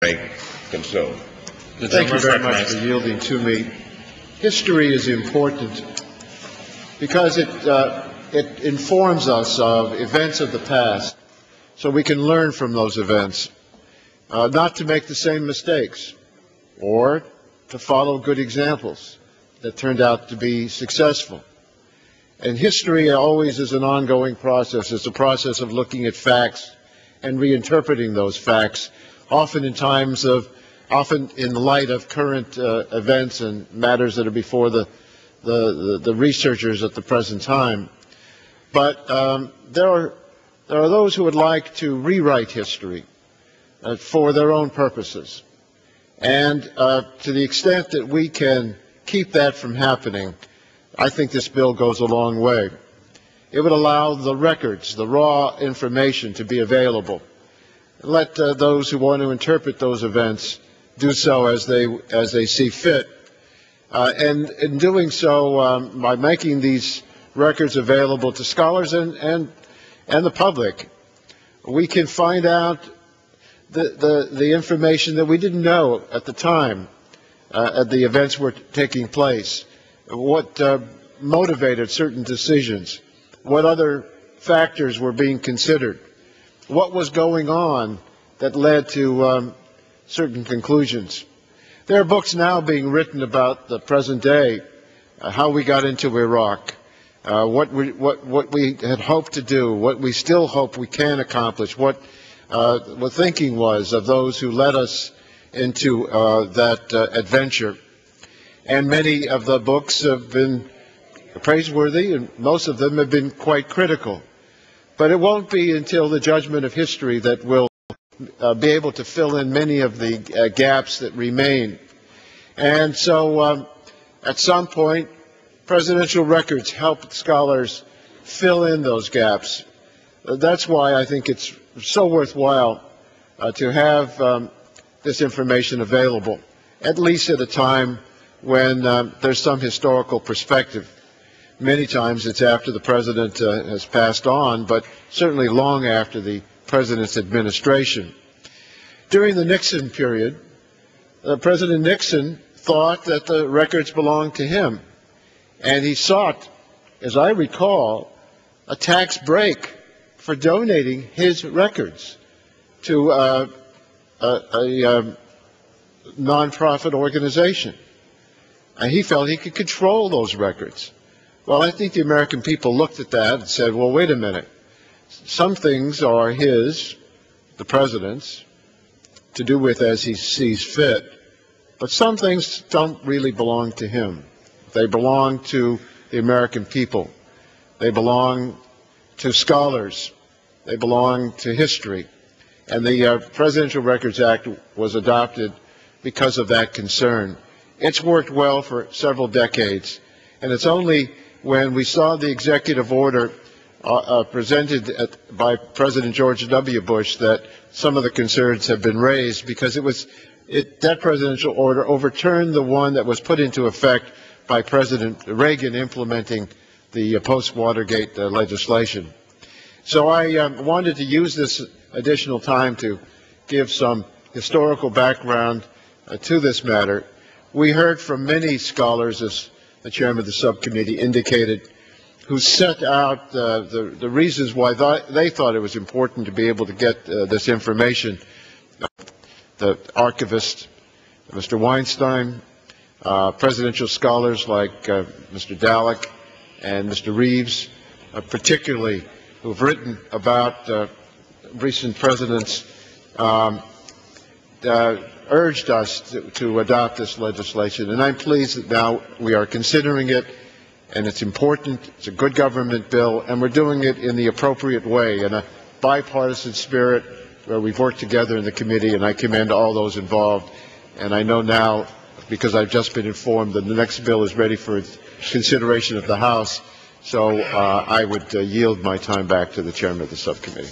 may consume. Thank you very much for yielding to me. History is important because it informs us of events of the past so we can learn from those events, not to make the same mistakes or to follow good examples that turned out to be successful. And history always is an ongoing process. It's a process of looking at facts and reinterpreting those facts, often in the light of current events and matters that are before the researchers at the present time. But there are those who would like to rewrite history for their own purposes. And to the extent that we can keep that from happening, I think this bill goes a long way. It would allow the records, the raw information, to be available. Let those who want to interpret those events do so as they see fit. And in doing so, by making these records available to scholars and the public, we can find out the information that we didn't know at the time the events were taking place, what motivated certain decisions, what other factors were being considered, what was going on that led to certain conclusions. There are books now being written about the present day, how we got into Iraq, what we had hoped to do, what we still hope we can accomplish, what the thinking was of those who led us into that adventure. And many of the books have been praiseworthy, and most of them have been quite critical. But it won't be until the judgment of history that we'll be able to fill in many of the gaps that remain. And so at some point, presidential records help scholars fill in those gaps. That's why I think it's so worthwhile to have this information available, at least at a time when there's some historical perspective. Many times it's after the president has passed on, but certainly long after the president's administration. During the Nixon period, President Nixon thought that the records belonged to him, and he sought, as I recall, a tax break for donating his records to a nonprofit organization. And he felt he could control those records. Well, I think the American people looked at that and said, well, wait a minute. Some things are his, the president's, to do with as he sees fit, but some things don't really belong to him. They belong to the American people. They belong to scholars. They belong to history. And the Presidential Records Act was adopted because of that concern. It's worked well for several decades, and it's only when we saw the executive order presented by President George W. Bush that some of the concerns have been raised, because that presidential order overturned the one that was put into effect by President Reagan implementing the post-Watergate legislation. So I wanted to use this additional time to give some historical background to this matter. We heard from many scholars, as the chairman of the subcommittee indicated, who set out the reasons why they thought it was important to be able to get this information. The archivist, Mr. Weinstein, presidential scholars like Mr. Dallek and Mr. Reeves, particularly, who have written about recent presidents, urged us to adopt this legislation. And I'm pleased that now we are considering it, and it's important. It's a good government bill, and we're doing it in the appropriate way, in a bipartisan spirit where we've worked together in the committee, and I commend all those involved. And I know now, because I've just been informed, that the next bill is ready for consideration of the House, so I would yield my time back to the chairman of the subcommittee.